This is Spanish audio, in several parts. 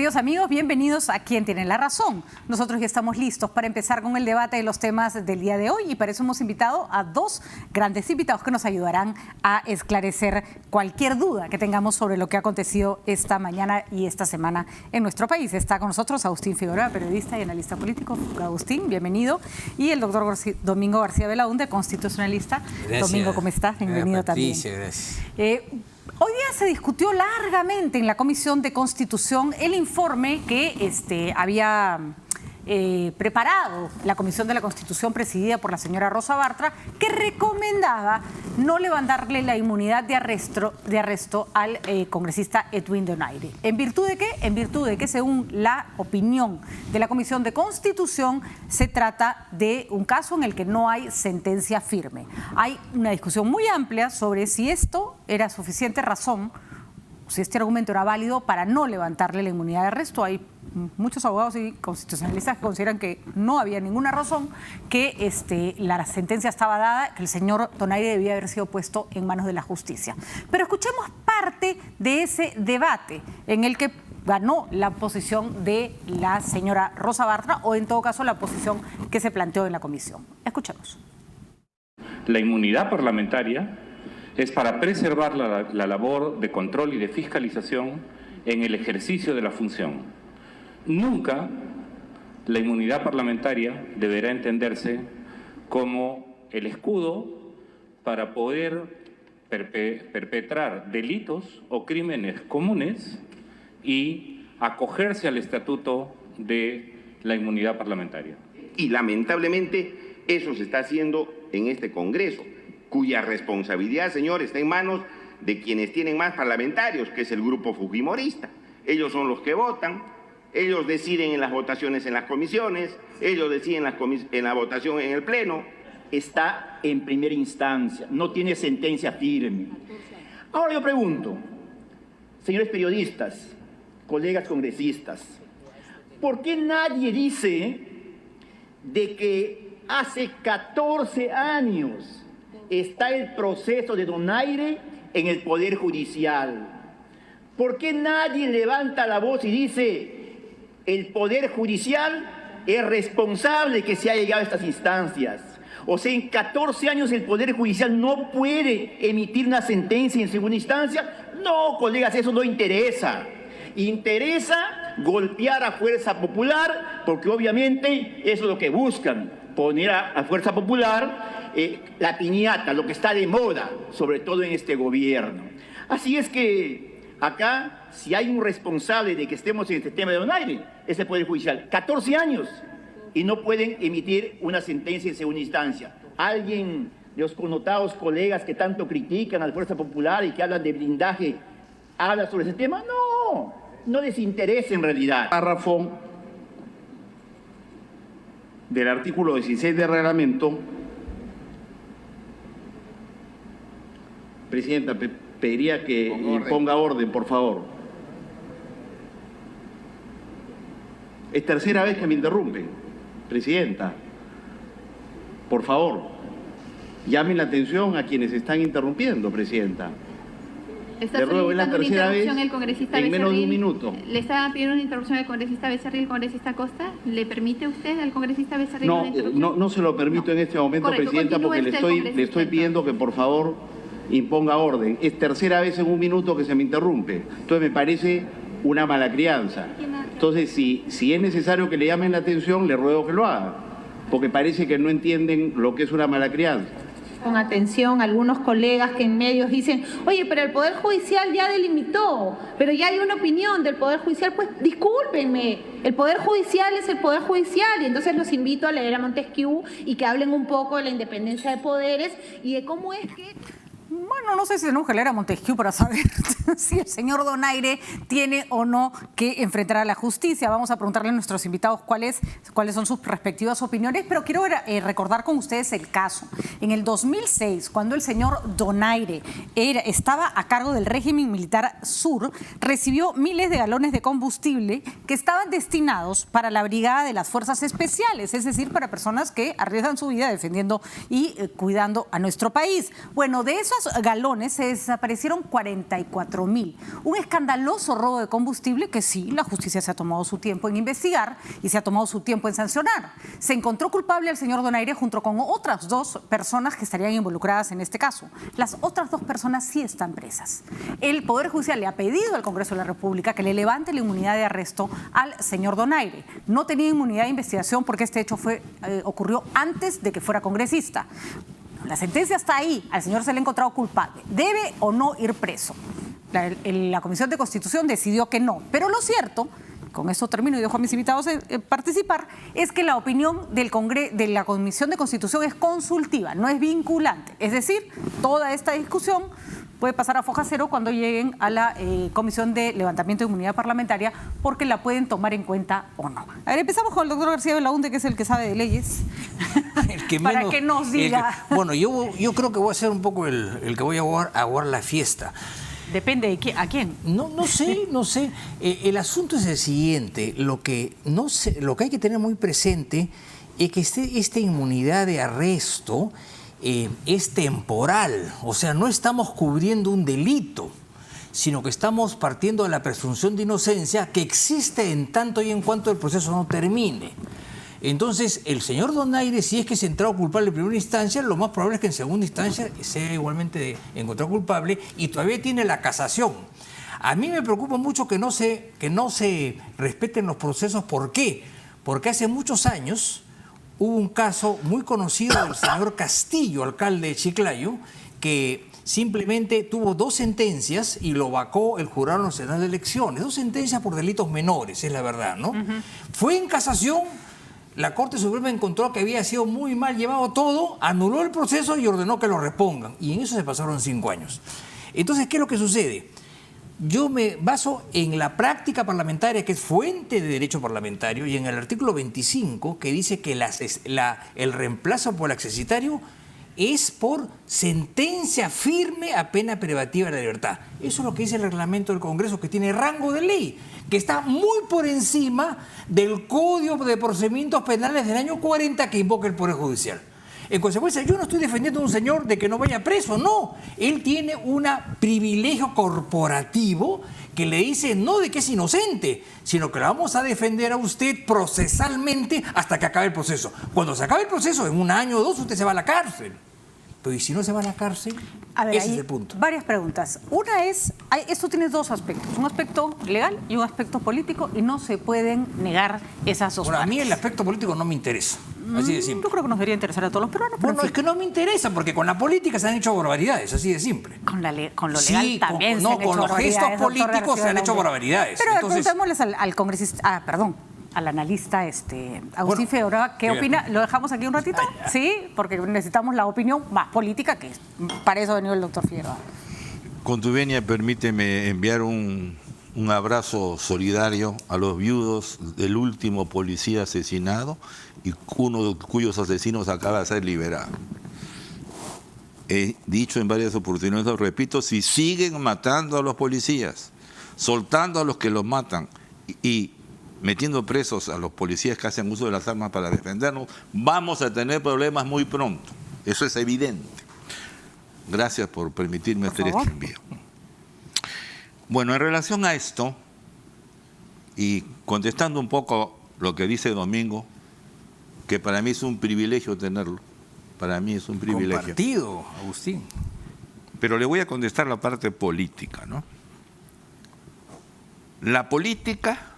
queridos amigos, bienvenidos a Quien Tiene la Razón. Nosotros ya estamos listos para empezar con el debate de los temas del día de hoy y para eso hemos invitado a dos grandes invitados que nos ayudarán a esclarecer cualquier duda que tengamos sobre lo que ha acontecido esta mañana y esta semana en nuestro país. Está con nosotros Agustín Figueroa, periodista y analista político. Agustín, bienvenido. Y el doctor Domingo García Belaúnde, constitucionalista. Gracias. Domingo, ¿cómo estás? Bienvenido Patricia, también. Gracias. Hoy día se discutió largamente en la Comisión de Constitución el informe que había preparado la Comisión de la Constitución presidida por la señora Rosa Bartra, que recomendaba no levantarle la inmunidad de arresto al congresista Edwin Donaire. ¿En virtud de qué? En virtud de que, según la opinión de la Comisión de Constitución, se trata de un caso en el que no hay sentencia firme. Hay una discusión muy amplia sobre si esto era suficiente razón, si este argumento era válido para no levantarle la inmunidad de arresto. Hay muchos abogados y constitucionalistas que consideran que no había ninguna razón, que la sentencia estaba dada, que el señor Donaire debía haber sido puesto en manos de la justicia. Pero escuchemos parte de ese debate en el que ganó la posición de la señora Rosa Bartra, o en todo caso la posición que se planteó en la comisión. Escuchemos. La inmunidad parlamentaria es para preservar la labor de control y de fiscalización en el ejercicio de la función. Nunca la inmunidad parlamentaria deberá entenderse como el escudo para poder perpetrar delitos o crímenes comunes y acogerse al estatuto de la inmunidad parlamentaria. Y lamentablemente eso se está haciendo en este Congreso, cuya responsabilidad, señor, está en manos de quienes tienen más parlamentarios, que es el grupo fujimorista. Ellos son los que votan, ellos deciden en las votaciones en las comisiones, ellos deciden en la votación en el Pleno. Está en primera instancia, no tiene sentencia firme. Ahora yo pregunto, señores periodistas, colegas congresistas, ¿por qué nadie dice de que hace 14 años está el proceso de Donaire en el Poder Judicial? ¿Por qué nadie levanta la voz y dice el Poder Judicial es responsable que se haya llegado a estas instancias? O sea, en 14 años el Poder Judicial no puede emitir una sentencia en segunda instancia. No, colegas, eso no interesa. Interesa golpear a Fuerza Popular, porque obviamente eso es lo que buscan, poner a Fuerza Popular la piñata, lo que está de moda, sobre todo en este gobierno. Así es que acá, si hay un responsable de que estemos en este tema de Donaire, es el Poder Judicial. 14 años y no pueden emitir una sentencia en segunda instancia. ¿Alguien de los connotados colegas que tanto critican a la Fuerza Popular y que hablan de blindaje habla sobre ese tema? No, no les interesa en realidad. Párrafo del artículo 16 del reglamento. Presidenta, pediría que ponga orden, por favor. Es tercera vez que me interrumpen. Presidenta, por favor, llamen la atención a quienes están interrumpiendo, Presidenta. Le ruego, es la tercera vez en menos de un minuto. ¿Le está pidiendo una interrupción al congresista Becerril y al congresista Costa? ¿Le permite usted al congresista Becerril una interrupción? No se lo permito en este momento, correcto, Presidenta, porque le estoy pidiendo que por favor imponga orden. Es tercera vez en un minuto que se me interrumpe. Entonces me parece una mala crianza. Entonces, si es necesario que le llamen la atención, le ruego que lo haga, porque parece que no entienden lo que es una mala crianza. Con atención algunos colegas que en medios dicen, oye, pero el Poder Judicial ya delimitó, pero ya hay una opinión del Poder Judicial. Pues discúlpenme, el Poder Judicial es el Poder Judicial, y entonces los invito a leer a Montesquieu y que hablen un poco de la independencia de poderes y de cómo es que... Bueno, no sé si tenemos que leer a Montesquieu para saber si el señor Donaire tiene o no que enfrentar a la justicia. Vamos a preguntarle a nuestros invitados cuáles son sus respectivas opiniones, pero quiero recordar con ustedes el caso. En el 2006, cuando el señor Donaire estaba a cargo del régimen militar sur, recibió miles de galones de combustible que estaban destinados para la brigada de las fuerzas especiales, es decir, para personas que arriesgan su vida defendiendo y cuidando a nuestro país. Bueno, de esos galones se desaparecieron 44 4.000. Un escandaloso robo de combustible que sí, la justicia se ha tomado su tiempo en investigar y se ha tomado su tiempo en sancionar. Se encontró culpable al señor Donaire junto con otras 2 personas que estarían involucradas en este caso. Las otras 2 personas sí están presas. El Poder Judicial le ha pedido al Congreso de la República que le levante la inmunidad de arresto al señor Donaire. No tenía inmunidad de investigación porque este hecho ocurrió antes de que fuera congresista. La sentencia está ahí, al señor se le ha encontrado culpable. ¿Debe o no ir preso? La Comisión de Constitución decidió que no, pero lo cierto, con esto termino y dejo a mis invitados participar, es que la opinión de la Comisión de Constitución es consultiva, no es vinculante. Es decir, toda esta discusión puede pasar a foja cero cuando lleguen a la Comisión de Levantamiento de Inmunidad Parlamentaria, porque la pueden tomar en cuenta o no. A ver, empezamos con el doctor García Belaunde, que es el que sabe de leyes, para que nos diga. Bueno, yo creo que voy a ser un poco el que voy a aguar la fiesta. Depende de a quién. No sé. El asunto es el siguiente. Lo que hay que tener muy presente es que esta inmunidad de arresto es temporal. O sea, no estamos cubriendo un delito, sino que estamos partiendo de la presunción de inocencia que existe en tanto y en cuanto el proceso no termine. Entonces, el señor Donaire, si es que se entró culpable en primera instancia, lo más probable es que en segunda instancia sea igualmente encontrado culpable y todavía tiene la casación. A mí me preocupa mucho que no se respeten los procesos. ¿Por qué? Porque hace muchos años hubo un caso muy conocido del señor Castillo, alcalde de Chiclayo, que simplemente tuvo 2 sentencias y lo vacó el Jurado Nacional de Elecciones. 2 sentencias por delitos menores, es la verdad, ¿no? Fue en casación. La Corte Suprema encontró que había sido muy mal llevado todo, anuló el proceso y ordenó que lo repongan. Y en eso se pasaron 5 años. Entonces, ¿qué es lo que sucede? Yo me baso en la práctica parlamentaria, que es fuente de derecho parlamentario, y en el artículo 25, que dice que el reemplazo por el accesitario es por sentencia firme a pena privativa de la libertad. Eso es lo que dice el reglamento del Congreso, que tiene rango de ley, que está muy por encima del Código de Procedimientos Penales del año 40 que invoca el Poder Judicial. En consecuencia, yo no estoy defendiendo a un señor de que no vaya preso, no. Él tiene un privilegio corporativo que le dice no de que es inocente, sino que la vamos a defender a usted procesalmente hasta que acabe el proceso. Cuando se acabe el proceso, en 1 año o 2, usted se va a la cárcel. Pero ¿y si no se va a la cárcel? A ver, ese es el punto. Varias preguntas. Una es, esto tiene 2 aspectos, un aspecto legal y un aspecto político, y no se pueden negar esas 2 Bueno, partes. a mí el aspecto político no me interesa, así de simple. Yo creo que nos debería interesar a todos los peruanos. Bueno, es que no me interesa, porque con la política se han hecho barbaridades, así de simple. Con lo legal también se han hecho con los gestos barbaridades, doctor políticos García se han hecho Belaunde. barbaridades. Pero Entonces, preguntémosles al congresista, al analista Agustín Figueroa, ¿qué opina? ¿Lo dejamos aquí un ratito? Sí, porque necesitamos la opinión más política, que para eso ha venido el doctor Figueroa. Con tu venia, permíteme enviar un abrazo solidario a los viudos del último policía asesinado y uno de cuyos asesinos acaba de ser liberado. He dicho en varias oportunidades, lo repito, si siguen matando a los policías, soltando a los que los matan y metiendo presos a los policías que hacen uso de las armas para defendernos, vamos a tener problemas muy pronto. Eso es evidente. Gracias por permitirme hacer este envío. Bueno, en relación a esto, y contestando un poco lo que dice Domingo, que para mí es un privilegio tenerlo, para mí es un privilegio. Compartido, Agustín. Pero le voy a contestar la parte política, ¿no? La política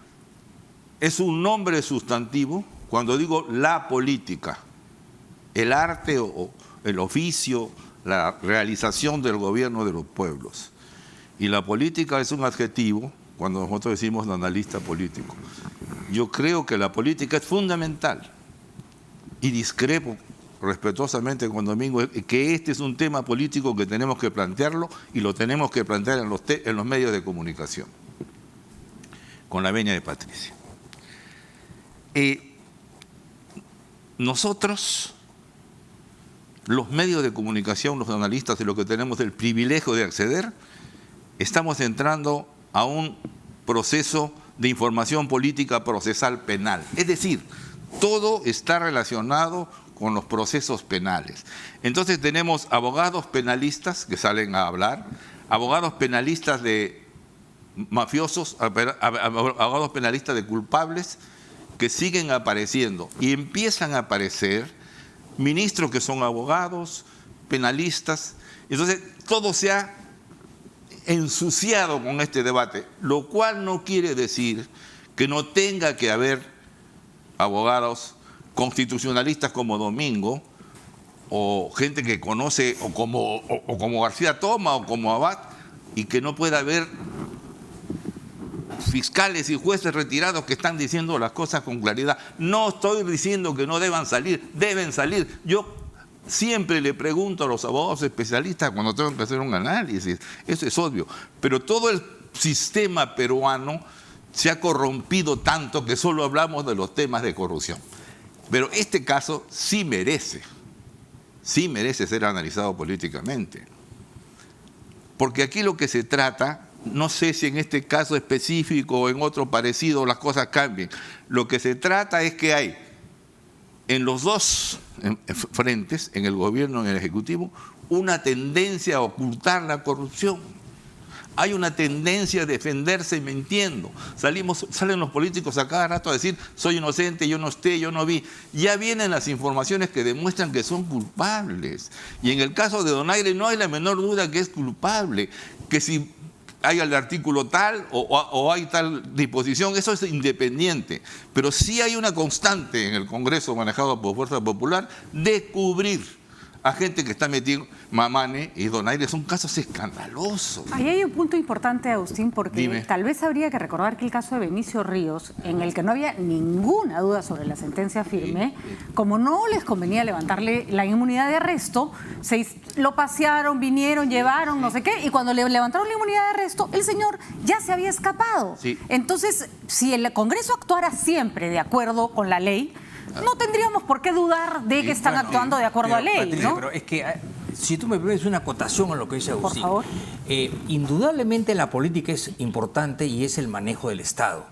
es un nombre sustantivo. Cuando digo la política, el arte o el oficio, la realización del gobierno de los pueblos. Y la política es un adjetivo cuando nosotros decimos analista político. Yo creo que la política es fundamental y discrepo respetuosamente con Domingo que este es un tema político que tenemos que plantearlo y lo tenemos que plantear en los medios de comunicación. Con la venia de Patricia. Nosotros, los medios de comunicación, los analistas y los que tenemos el privilegio de acceder, estamos entrando a un proceso de información política procesal penal. Es decir, todo está relacionado con los procesos penales. Entonces tenemos abogados penalistas que salen a hablar, abogados penalistas de mafiosos, abogados penalistas de culpables que siguen apareciendo y empiezan a aparecer ministros que son abogados, penalistas. Entonces todo se ha ensuciado con este debate, lo cual no quiere decir que no tenga que haber abogados constitucionalistas como Domingo o gente que conoce o como García Toma o como Abad, y que no pueda haber fiscales y jueces retirados que están diciendo las cosas con claridad. No estoy diciendo que no deban salir, deben salir. Yo siempre le pregunto a los abogados especialistas cuando tengo que hacer un análisis, eso es obvio, pero todo el sistema peruano se ha corrompido tanto que solo hablamos de los temas de corrupción. Pero este caso sí merece ser analizado políticamente. Porque aquí lo que se trata, no sé si en este caso específico o en otro parecido las cosas cambien. Lo que se trata es que hay en los dos frentes, en el gobierno y en el ejecutivo, una tendencia a ocultar la corrupción. Hay una tendencia a defenderse mintiendo. Salen los políticos a cada rato a decir, soy inocente, yo no esté, yo no vi. Ya vienen las informaciones que demuestran que son culpables. Y en el caso de Donaire no hay la menor duda que es culpable. Que si hay el artículo tal o hay tal disposición, eso es independiente. Pero sí hay una constante en el Congreso manejado por Fuerza Popular de cubrir a gente que está metido. Mamane y Donaire son casos escandalosos. Ahí hay un punto importante, Agustín, porque Dime. tal vez habría que recordar que el caso de Benicio Ríos, en el que no había ninguna duda sobre la sentencia firme, como no les convenía levantarle la inmunidad de arresto, lo pasearon, vinieron, llevaron, no sé qué, y cuando le levantaron la inmunidad de arresto, el señor ya se había escapado. Sí. Entonces, si el Congreso actuara siempre de acuerdo con la ley, no tendríamos por qué dudar de que están actuando de acuerdo a ley, Patricia, ¿no? Pero es que, si tú me permites una acotación a lo que dice Agustín. Por favor. Indudablemente la política es importante y es el manejo del Estado.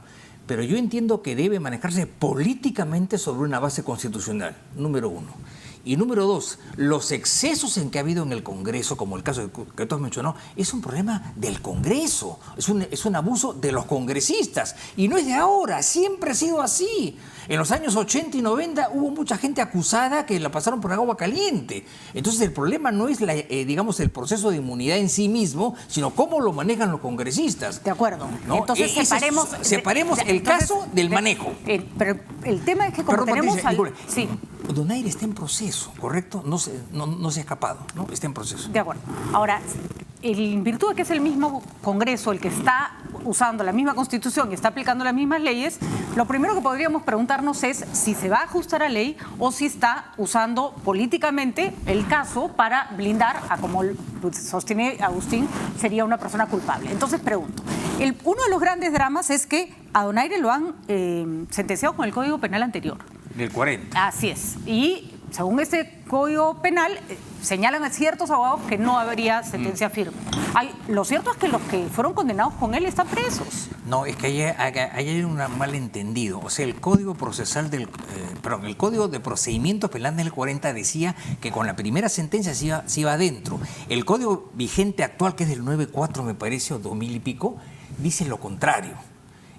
Pero yo entiendo que debe manejarse políticamente sobre una base constitucional, número uno. Y número dos, los excesos en que ha habido en el Congreso, como el caso que tú has mencionado, es un problema del Congreso, es un abuso de los congresistas. Y no es de ahora, siempre ha sido así. En los años 80 y 90 hubo mucha gente acusada que la pasaron por agua caliente. Entonces el problema no es, digamos, el proceso de inmunidad en sí mismo, sino cómo lo manejan los congresistas. De acuerdo. ¿No? Entonces separemos el caso del manejo. Pero el tema es que como Perdón, tenemos... Patricia, Sí. Donaire está en proceso, ¿correcto? No se ha escapado, ¿no? Está en proceso. De acuerdo. Ahora, en virtud de que es el mismo Congreso el que está usando la misma Constitución y está aplicando las mismas leyes, lo primero que podríamos preguntarnos es si se va a ajustar a ley o si está usando políticamente el caso para blindar a, como sostiene Agustín, sería una persona culpable. Entonces pregunto, uno de los grandes dramas es que a Donaire lo han sentenciado con el Código Penal anterior. Del 40. Así es. Y según este Código Penal, señalan a ciertos abogados que no habría sentencia firme. Lo cierto es que los que fueron condenados con él están presos. No, es que hay un malentendido. O sea, el Código Procesal el Código de Procedimientos Penales del 40 decía que con la primera sentencia se iba adentro. El Código vigente actual, que es del 94, me parece, o 2000 y pico, dice lo contrario.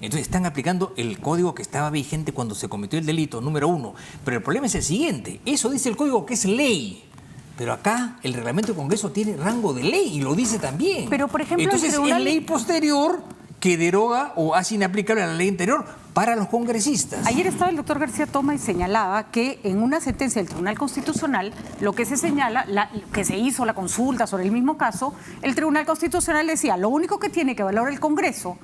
Entonces están aplicando el código que estaba vigente cuando se cometió el delito, número uno. Pero el problema es el siguiente, eso dice el código que es ley. Pero acá el reglamento del Congreso tiene rango de ley y lo dice también. Pero, por ejemplo, entonces es ley posterior que deroga o hace inaplicable la ley anterior para los congresistas. Ayer estaba el doctor García Toma y señalaba que en una sentencia del Tribunal Constitucional, lo que se señala, que se hizo la consulta sobre el mismo caso, el Tribunal Constitucional decía, lo único que tiene que valorar el Congreso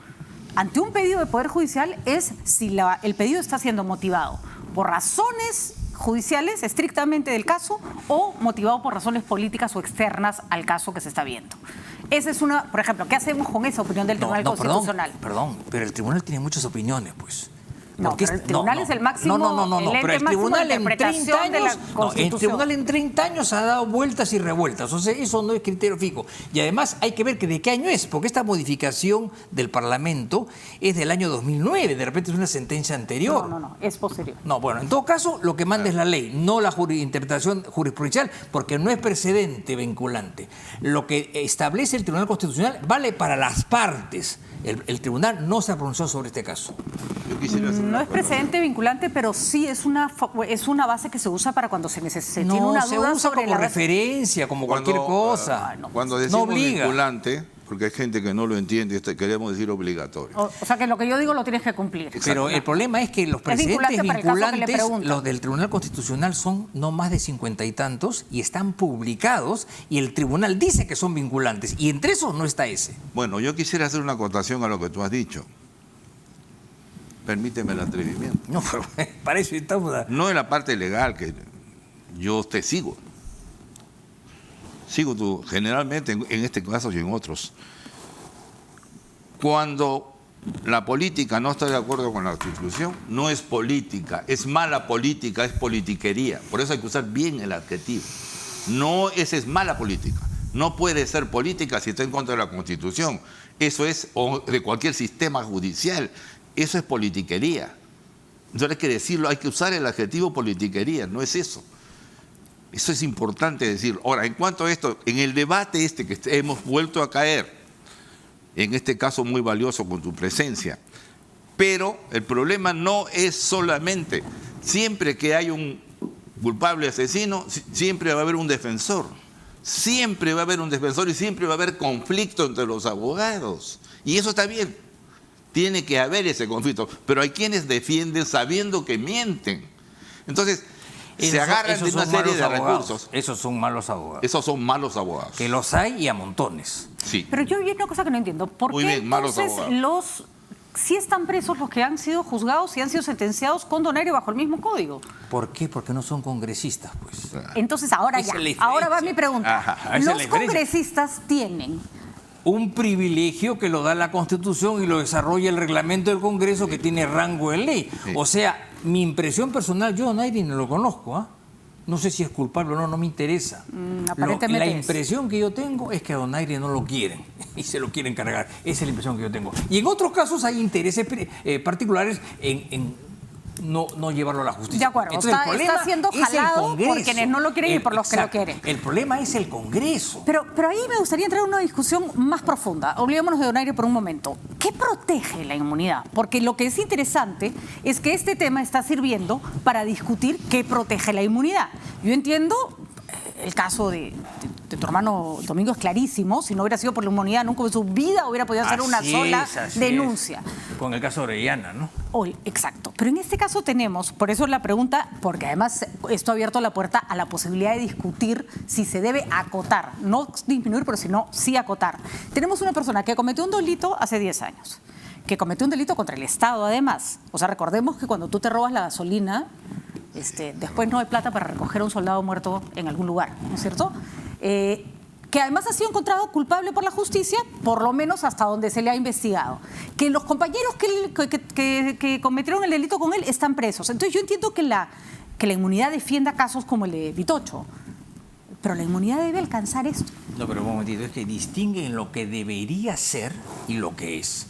ante un pedido de Poder Judicial es si el pedido está siendo motivado por razones judiciales estrictamente del caso o motivado por razones políticas o externas al caso que se está viendo. Esa es una, por ejemplo, ¿qué hacemos con esa opinión del Tribunal Constitucional? Perdón, pero el tribunal tiene muchas opiniones, pues. No, Porque pero el tribunal es el máximo, no, el pero ente el máximo tribunal de en 30 interpretación de la años, Constitución. el tribunal en 30 años ha dado vueltas y revueltas, o sea, eso no es criterio fijo. Y además hay que ver que de qué año es, porque esta modificación del Parlamento es del año 2009, de repente es una sentencia anterior. No, es posterior. No, bueno, en todo caso, lo que manda es la ley, no la interpretación jurisprudencial, porque no es precedente vinculante. Lo que establece el Tribunal Constitucional vale para las partes. El tribunal no se ha pronunciado sobre este caso. Yo quisiera hacer No una es precedente vinculante, pero sí es una base que se usa para cuando se tiene No, una se duda usa sobre como la referencia, como cualquier cosa. Cuando No decimos obliga. vinculante, porque hay gente que no lo entiende, queremos decir obligatorio. O sea, que lo que yo digo lo tienes que cumplir. Pero el problema es que los vinculante precedentes para el caso que le vinculantes, preguntan. los del Tribunal Constitucional son no más de 50 y tantos y están publicados y el tribunal dice que son vinculantes y entre esos no está ese. Bueno, yo quisiera hacer una acotación a lo que tú has dicho. Permíteme el atrevimiento. No, pero para eso estamos... No en la parte legal, que yo te sigo. Sigo tú, generalmente en este caso y en otros. Cuando la política no está de acuerdo con la Constitución, no es política, es mala política, es politiquería. Por eso hay que usar bien el adjetivo. No, esa es mala política. No puede ser política si está en contra de la Constitución. Eso es, o de cualquier sistema judicial, eso es politiquería. Entonces hay que decirlo, hay que usar el adjetivo politiquería, no es eso. Eso es importante decirlo. Ahora, en cuanto a esto, en el debate que hemos vuelto a caer, en este caso muy valioso con tu presencia, pero el problema no es solamente, siempre que hay un culpable asesino, siempre va a haber un defensor. Siempre va a haber un defensor y siempre va a haber conflicto entre los abogados. Y eso está bien. Tiene que haber ese conflicto. Pero hay quienes defienden sabiendo que mienten. Entonces, se agarran de una serie de recursos. Esos son malos abogados. Esos son malos abogados. Que los hay y a montones. Sí. Pero yo vi una cosa que no entiendo. ¿Por Muy qué bien, malos entonces abogados. sí están presos los que han sido juzgados y han sido sentenciados con donario bajo el mismo código? ¿Por qué? Porque no son congresistas, pues. Entonces ahora Esa ya, es la diferencia. ahora va mi pregunta. Ajá, esa es la Los diferencia. congresistas tienen Un privilegio que lo da la Constitución y lo desarrolla el reglamento del Congreso que tiene rango de ley. Sí. O sea, mi impresión personal, yo a Donaire no lo conozco, ¿ah? No sé si es culpable o no me interesa. Aparentemente la es. impresión que yo tengo es que a Donaire no lo quieren y se lo quieren cargar. Esa es la impresión que yo tengo. Y en otros casos hay intereses particulares en no llevarlo a la justicia. De acuerdo, Entonces, el problema está siendo es el jalado Congreso. por quienes no lo quieren y por los que lo Exacto. quieren. El problema es el Congreso. Pero ahí me gustaría entrar en una discusión más profunda. Olvidémonos de Donaire por un momento. ¿Qué protege la inmunidad? Porque lo que es interesante es que este tema está sirviendo para discutir qué protege la inmunidad. Yo entiendo el caso de tu hermano Domingo es clarísimo. Si no hubiera sido por la inmunidad, nunca en su vida hubiera podido hacer una sola denuncia. Con el caso de Orellana, ¿no? Hoy, exacto. Pero en este caso tenemos, por eso la pregunta, porque además esto ha abierto la puerta a la posibilidad de discutir si se debe acotar, no disminuir, pero sino sí acotar. Tenemos una persona que cometió un delito hace 10 años, que cometió un delito contra el Estado además. O sea, recordemos que cuando tú te robas la gasolina, después no hay plata para recoger a un soldado muerto en algún lugar, ¿no es cierto? Que además ha sido encontrado culpable por la justicia, por lo menos hasta donde se le ha investigado. Que los compañeros que cometieron el delito con él están presos. Entonces yo entiendo que la inmunidad defienda casos como el de Vitocho, pero la inmunidad debe alcanzar esto. No, pero un momentito, es que distinguen lo que debería ser y lo que es.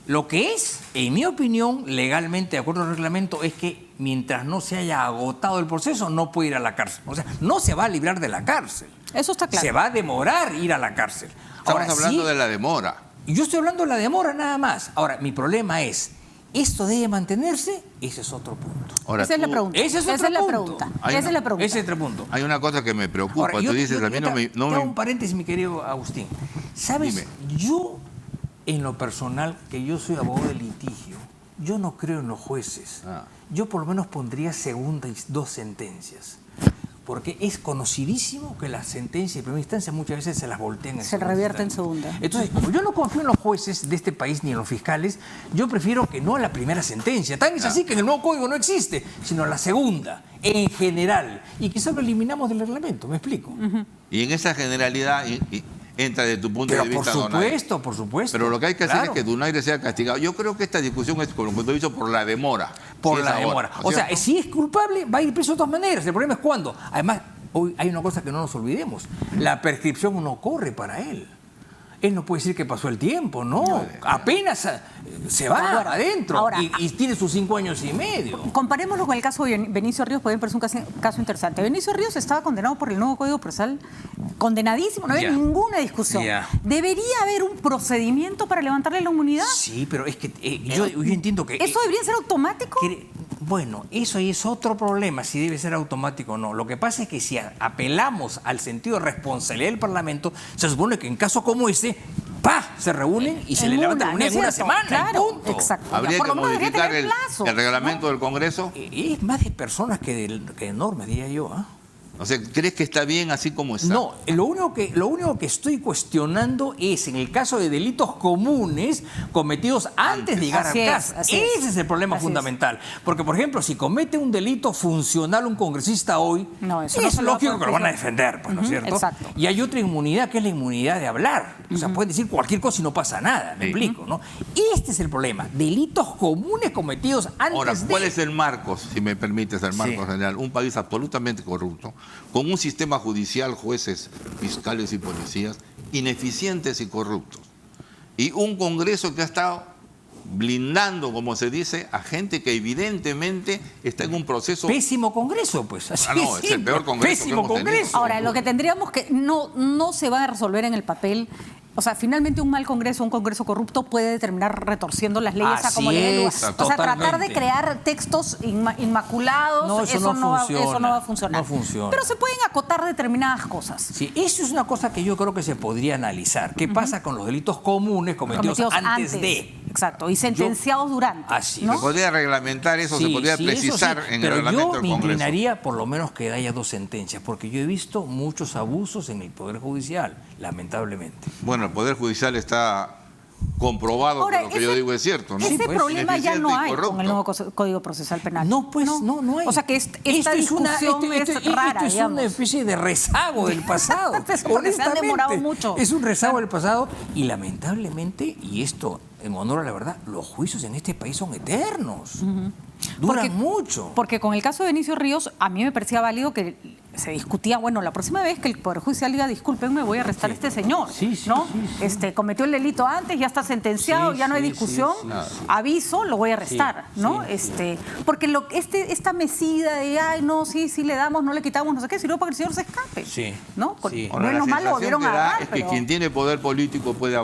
Lo que es, en mi opinión, legalmente, de acuerdo al reglamento, es que mientras no se haya agotado el proceso, no puede ir a la cárcel. O sea, no se va a librar de la cárcel. Eso está claro. Se va a demorar ir a la cárcel. Estamos hablando de la demora. Yo estoy hablando de la demora nada más. Ahora, mi problema es, ¿esto debe mantenerse? Ese es otro punto. Ahora, Esa es la pregunta. Ese es otro Esa es la punto. pregunta. Hay Esa una- es la pregunta. Ese es otro punto. Hay una cosa que me preocupa. Ahora, Tú dices, a mí no me... te hago un paréntesis, mi querido Agustín. ¿Sabes? Dime. Yo, en lo personal, que yo soy abogado de litigio, yo no creo en los jueces. Yo por lo menos pondría segunda y 2 sentencias. Porque es conocidísimo que las sentencias de primera instancia muchas veces se las voltean en Se segunda revierte en instancia. segunda. Entonces, como yo no confío en los jueces de este país ni en los fiscales, yo prefiero que no la primera sentencia. Tan es así que en el nuevo código no existe, sino la segunda, en general. Y quizás lo eliminamos del reglamento, ¿me explico? Y en esa generalidad, entra desde tu punto de vista, Por supuesto. Pero lo que hay que hacer es que Donaire sea castigado. Yo creo que esta discusión es, como lo he dicho, por la demora. Por la demora. O sea, si es culpable, va a ir preso de todas maneras. El problema es cuándo. Además, hoy hay una cosa que no nos olvidemos. La prescripción no corre para él. Él no puede decir que pasó el tiempo, no. Apenas se va adentro ahora, y tiene sus 5 años y medio. Comparémoslo con el caso de Benicio Ríos, porque me parece un caso interesante. Benicio Ríos estaba condenado por el nuevo Código Procesal, condenadísimo, no había ninguna discusión. ¿Debería haber un procedimiento para levantarle la inmunidad? Sí, pero es que yo entiendo que... ¿Eso debería ser automático? Bueno, eso es otro problema, si debe ser automático o no. Lo que pasa es que si apelamos al sentido de responsabilidad del Parlamento, se supone que en casos como este, ¡pah!, se reúnen y se le levanta en una semana. Claro, punto. exacto. Habría que modificar el reglamento del Congreso. Es más de personas que de normas, diría yo. O sea, ¿crees que está bien así como está? No, lo único que estoy cuestionando es en el caso de delitos comunes cometidos antes de llegar a casa. Ese es el problema fundamental. Porque, por ejemplo, si comete un delito funcional un congresista hoy, es lógico que lo van a defender, pues, ¿no es cierto? Exacto. Y hay otra inmunidad que es la inmunidad de hablar. O sea, puede decir cualquier cosa y no pasa nada, me explico, ¿no? Este es el problema. Delitos comunes cometidos antes de... Ahora, ¿cuál es el marco, si me permites, el marco general? Un país absolutamente corrupto, con un sistema judicial, jueces, fiscales y policías ineficientes y corruptos. Y un Congreso que ha estado blindando, como se dice, a gente que evidentemente está en un proceso... Pésimo Congreso, pues. Así es el peor Congreso Pésimo que hemos Congreso. tenido. Ahora, lo que tendríamos que... No se va a resolver en el papel. O sea, finalmente un mal Congreso, un Congreso corrupto puede terminar retorciendo las leyes a como le dé lugar. O sea, tratar de crear textos inmaculados, eso no va a funcionar. No funciona. Pero se pueden acotar determinadas cosas. Sí, eso es una cosa que yo creo que se podría analizar. ¿Qué pasa con los delitos comunes cometidos antes de? Exacto, y sentenciados durante. Así. ¿no? Se podría reglamentar eso, se podría precisar en el reglamento del Congreso. Pero yo me inclinaría por lo menos que haya 2 sentencias, porque yo he visto muchos abusos en el Poder Judicial, lamentablemente. Bueno, el Poder Judicial está comprobado. Ahora, que lo que yo digo es cierto, ¿no? Ese problema ya no hay con el nuevo Código Procesal Penal. No, pues no hay. O sea que esta discusión es rara, esto es una especie de rezago del pasado. Porque se han demorado mucho. Es un rezago del pasado y lamentablemente, y esto en honor a la verdad, los juicios en este país son eternos. Duran mucho. Porque con el caso de Benicio Ríos, a mí me parecía válido que se discutía, bueno, la próxima vez que el Poder Judicial diga, discúlpenme, voy a arrestar a este señor, ¿no? Cometió el delito antes, ya está sentenciado, ya no hay discusión, aviso, lo voy a arrestar, ¿no? Porque esta mesida de, ay, no, sí le damos, no le quitamos, no sé qué, sirvió para que el señor se escape, ¿no? Ahora, menos mal lo volvieron a agarrar, es que quien tiene poder político puede...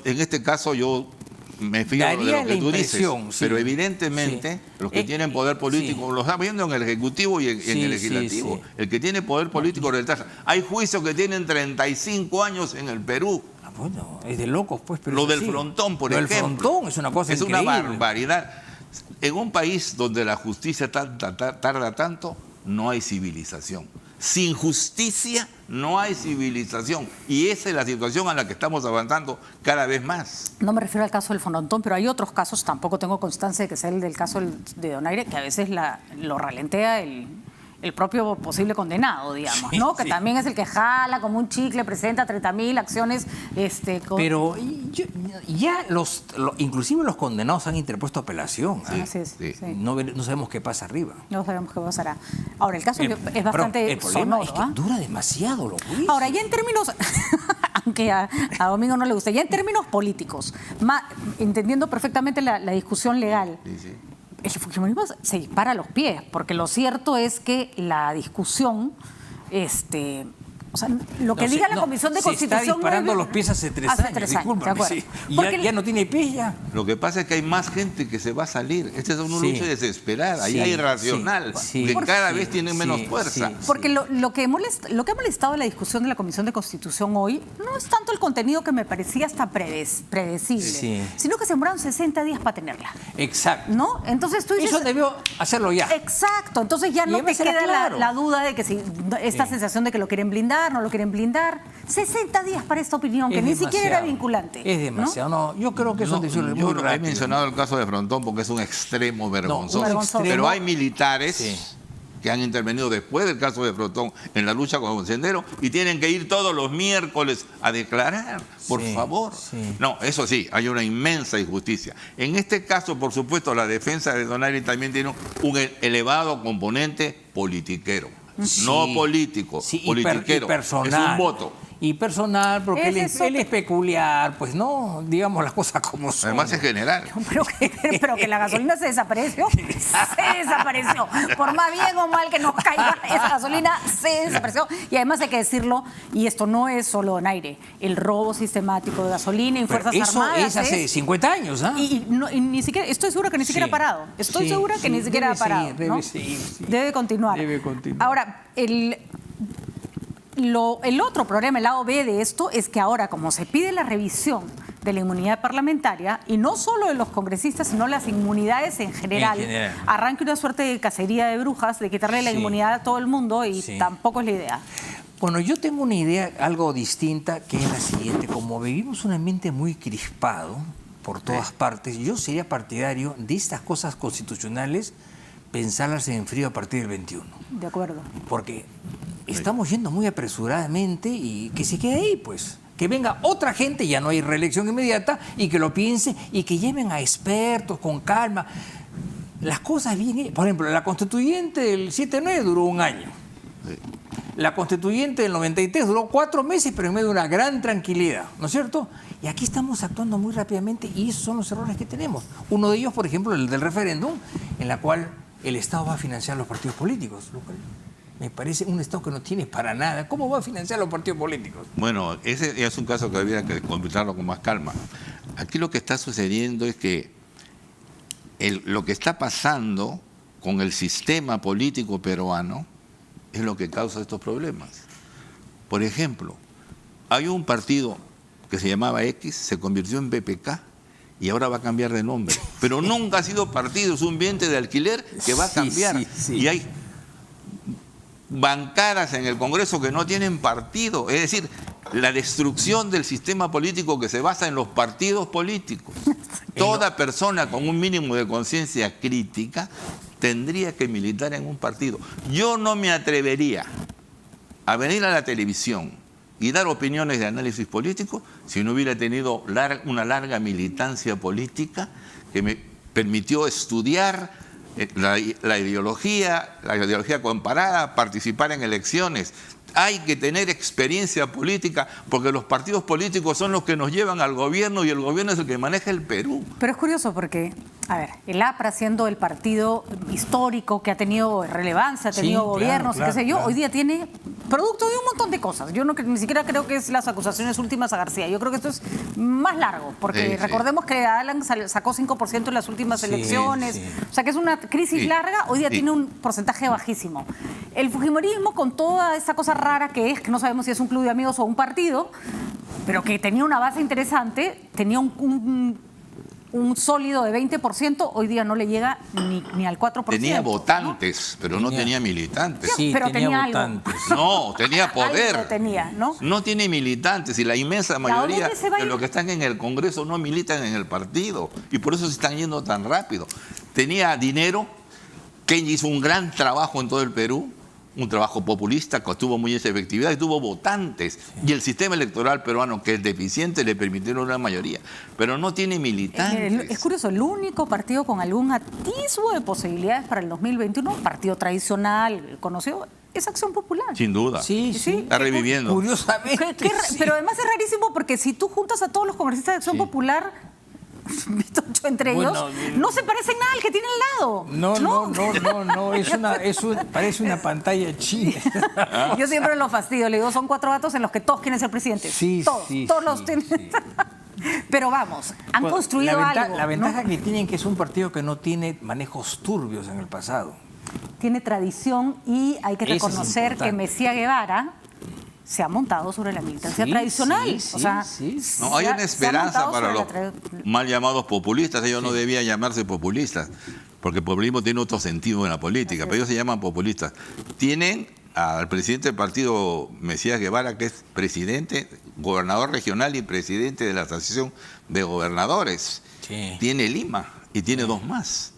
En este caso yo... me fío de lo que tú dices, pero evidentemente los que tienen poder político, lo estamos viendo en el Ejecutivo y en el Legislativo, el que tiene poder político retrasa. Hay juicios que tienen 35 años en el Perú. Bueno, es de locos, pues. Pero lo del Frontón, por ejemplo. Lo del Frontón es una cosa increíble. Es una barbaridad. En un país donde la justicia tarda tanto, no hay civilización. Sin justicia no hay civilización. Y esa es la situación a la que estamos avanzando cada vez más. No me refiero al caso del Frontón, pero hay otros casos, tampoco tengo constancia de que sea el del caso de Donaire, que a veces lo ralentea el propio posible condenado, digamos, ¿no? Que también es el que jala como un chicle, presenta 30.000 acciones. Pero ya inclusive los condenados han interpuesto apelación. No sabemos qué pasa arriba. No sabemos qué pasará. Ahora, el caso es bastante el problema sonoro, es que dura demasiado los juicios. Ahora, ya en términos, aunque a Domingo no le gusta, ya en términos políticos, entendiendo perfectamente la discusión legal, el fujimorismo se dispara a los pies, porque lo cierto es que la discusión, o sea, lo que diga la Comisión de Constitución... Se está disparando los pies hace 3 años, discúlpame. Y ya no tiene pies ya. Lo que pasa es que hay más gente que se va a salir. Esta es una lucha desesperada, irracional, que cada vez tiene menos fuerza. Porque lo que ha molestado la discusión de la Comisión de Constitución hoy no es tanto el contenido que me parecía hasta predecible, sino que se demoraron 60 días para tenerla. Exacto. ¿No? Entonces tú dices... Eso debió hacerlo ya. Exacto. Entonces ya no te queda la duda de que esta sensación de que lo quieren blindar, no lo quieren blindar. 60 días para esta opinión, que ni siquiera era vinculante. Es demasiado. No, yo creo que son decisiones muy rápidas. He mencionado el caso de Frontón porque es un extremo vergonzoso. Pero hay militares que han intervenido después del caso de Frotón en la lucha con Sendero y tienen que ir todos los miércoles a declarar, por favor. Sí. No, eso sí, hay una inmensa injusticia. En este caso, por supuesto, la defensa de Donaire también tiene un elevado componente politiquero, no político, politiquero. Y personal. Es un voto. Y personal, porque él es peculiar, pues no, digamos las cosas como son. Además es general. Pero que la gasolina se desapareció. Se desapareció. Por más bien o mal que nos caiga, esa gasolina se desapareció. Y además hay que decirlo, y esto no es solo Donaire, el robo sistemático de gasolina en Fuerzas Armadas. Eso es hace 50 años, ¿ah? Y ni siquiera, estoy segura que ni siquiera ha parado. Estoy segura que ni siquiera ha parado. Debe seguir, sí. Debe continuar. Debe continuar. Ahora, el otro problema, el lado B de esto, es que ahora, como se pide la revisión de la inmunidad parlamentaria, y no solo de los congresistas, sino las inmunidades en general, arranque una suerte de cacería de brujas, de quitarle la inmunidad a todo el mundo, y tampoco es la idea. Bueno, yo tengo una idea algo distinta, que es la siguiente. Como vivimos un ambiente muy crispado por todas partes, yo sería partidario de estas cosas constitucionales pensarlas en frío a partir del 21. De acuerdo. Porque estamos yendo muy apresuradamente y que se quede ahí, pues. Que venga otra gente, ya no hay reelección inmediata, y que lo piense y que lleven a expertos con calma. Las cosas bien... Por ejemplo, la constituyente del 7-9 duró un año. La constituyente del 93 duró 4 meses, pero en medio de una gran tranquilidad, ¿no es cierto? Y aquí estamos actuando muy rápidamente y esos son los errores que tenemos. Uno de ellos, por ejemplo, el del referéndum, en la cual el Estado va a financiar los partidos políticos, lo cual me parece un Estado que no tiene para nada. ¿Cómo va a financiar los partidos políticos? Bueno, ese es un caso que habría que conversarlo con más calma. Aquí lo que está sucediendo es que lo que está pasando con el sistema político peruano es lo que causa estos problemas. Por ejemplo, hay un partido que se llamaba X, se convirtió en BPK, y ahora va a cambiar de nombre. Pero nunca ha sido partido, es un vientre de alquiler que va a cambiar. Y hay bancadas en el Congreso que no tienen partido. Es decir, la destrucción del sistema político que se basa en los partidos políticos. Toda persona con un mínimo de conciencia crítica tendría que militar en un partido. Yo no me atrevería a venir a la televisión y dar opiniones de análisis político si no hubiera tenido una larga militancia política que me permitió estudiar la ideología comparada, participar en elecciones. Hay que tener experiencia política porque los partidos políticos son los que nos llevan al gobierno y el gobierno es el que maneja el Perú. Pero es curioso porque, a ver, el APRA siendo el partido histórico que ha tenido relevancia, ha tenido gobiernos, qué sé yo, hoy día tiene producto de un montón de cosas. Yo ni siquiera creo que es las acusaciones últimas a García. Yo creo que esto es más largo, porque recordemos que Alan sacó 5% en las últimas elecciones. O sea que es una crisis larga, hoy día tiene un porcentaje bajísimo. El fujimorismo, con toda esta cosa rara que es, que no sabemos si es un club de amigos o un partido, pero que tenía una base interesante, tenía un sólido de 20%, hoy día no le llega ni al 4%. Tenía votantes, ¿no? Pero no tenía militantes. Sí, pero tenía votantes. No, tenía poder. Algo tenía, ¿no? No tiene militantes y la inmensa mayoría de los que están en el Congreso no militan en el partido y por eso se están yendo tan rápido. Tenía dinero, Kenji hizo un gran trabajo en todo el Perú, un trabajo populista que tuvo mucha efectividad y tuvo votantes. Y el sistema electoral peruano, que es deficiente, le permitieron una mayoría. Pero no tiene militantes. Es curioso, el único partido con algún atisbo de posibilidades para el 2021, partido tradicional, conocido, es Acción Popular. Sin duda. Sí. Está reviviendo. Curiosamente. Pero además es rarísimo porque si tú juntas a todos los congresistas de Acción Popular, visto entre ellos, no se parecen nada al que tiene al lado. No. Parece una pantalla china. Yo siempre lo fastidio, le digo, son 4 gatos en los que todos quieren ser presidentes. Todos los tienen. Pero vamos, han construido algo. La ventaja que tienen que es un partido que no tiene manejos turbios en el pasado. Tiene tradición y hay que reconocer que Mesía Guevara se ha montado sobre la militancia tradicional. No, hay una esperanza para los mal llamados populistas. Ellos no debían llamarse populistas, porque el populismo tiene otro sentido en la política, pero ellos se llaman populistas. Tienen al presidente del partido, Mesías Guevara, que es presidente, gobernador regional y presidente de la Asociación de Gobernadores. Tiene Lima y tiene 2 más.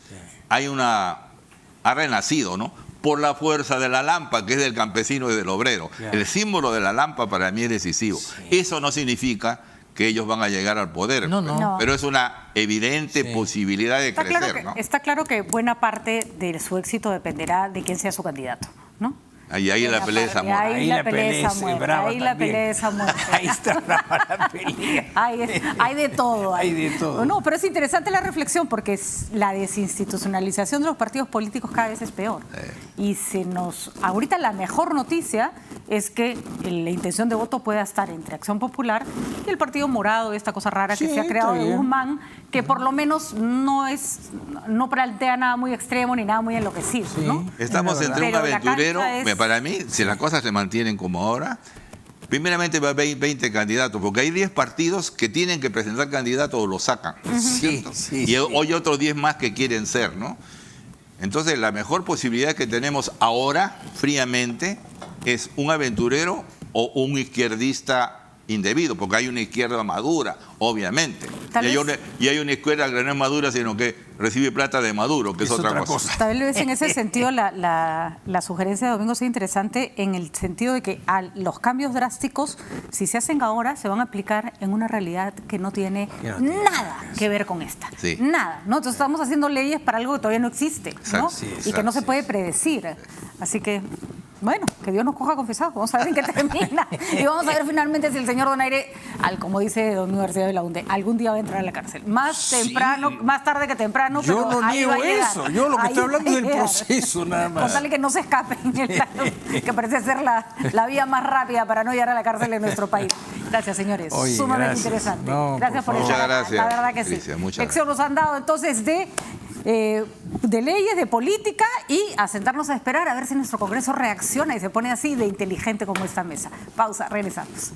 Ha renacido, ¿no? por la fuerza de la lampa, que es del campesino y del obrero. Claro. El símbolo de la lampa para mí es decisivo. Eso no significa que ellos van a llegar al poder, No. pero es una evidente posibilidad de Está crecer, claro ¿no? está claro que buena parte de su éxito dependerá de quién sea su candidato, ¿no? Ahí la pelea es amor. Ahí la pelea es muerte. Ahí la pelea es muerte. Ahí está brava la pelea. Hay de todo. Hay de todo. No, pero es interesante la reflexión porque la desinstitucionalización de los partidos políticos cada vez es peor. Y ahorita la mejor noticia es que la intención de voto pueda estar entre Acción Popular y el Partido Morado, esta cosa rara que se ha creado de Guzmán, que por lo menos no plantea nada muy extremo ni nada muy enloquecido, ¿no? Estamos entre un Pero la aventurero, cancha para mí, si las cosas se mantienen como ahora, primeramente va a haber 20 candidatos, porque hay 10 partidos que tienen que presentar candidatos o lo sacan. Y hay otros 10 más que quieren ser, ¿no? Entonces, la mejor posibilidad que tenemos ahora, fríamente, es un aventurero o un izquierdista indebido, porque hay una izquierda madura, obviamente. Y hay una izquierda que no es madura, sino que recibe plata de Maduro, que es otra cosa. Tal vez en ese sentido la sugerencia de Domingo sea interesante en el sentido de que los cambios drásticos, si se hacen ahora, se van a aplicar en una realidad que no tiene nada que ver con esta. Nada, ¿no? Entonces estamos haciendo leyes para algo que todavía no existe, ¿no? Y que no se puede predecir. Así que, bueno, que Dios nos coja confesados. Vamos a ver en qué termina. Y vamos a ver finalmente si el señor Donaire, como dice Don Universidad de la UNDE, algún día va a entrar a la cárcel. Más tarde que temprano. Yo pero no ahí niego va a llegar. eso. Yo lo que estoy hablando es del llegar. proceso, nada más. Con tal que no se escape, que parece ser la vía más rápida para no llegar a la cárcel en nuestro país. Gracias, señores. Oye, sumamente gracias. interesante. No, Gracias por Muchas estar acá. gracias, La verdad que Alicia, sí. muchas Lección nos han dado entonces de leyes, de política y a sentarnos a esperar a ver si nuestro Congreso reacciona y se pone así de inteligente como esta mesa. Pausa, regresamos.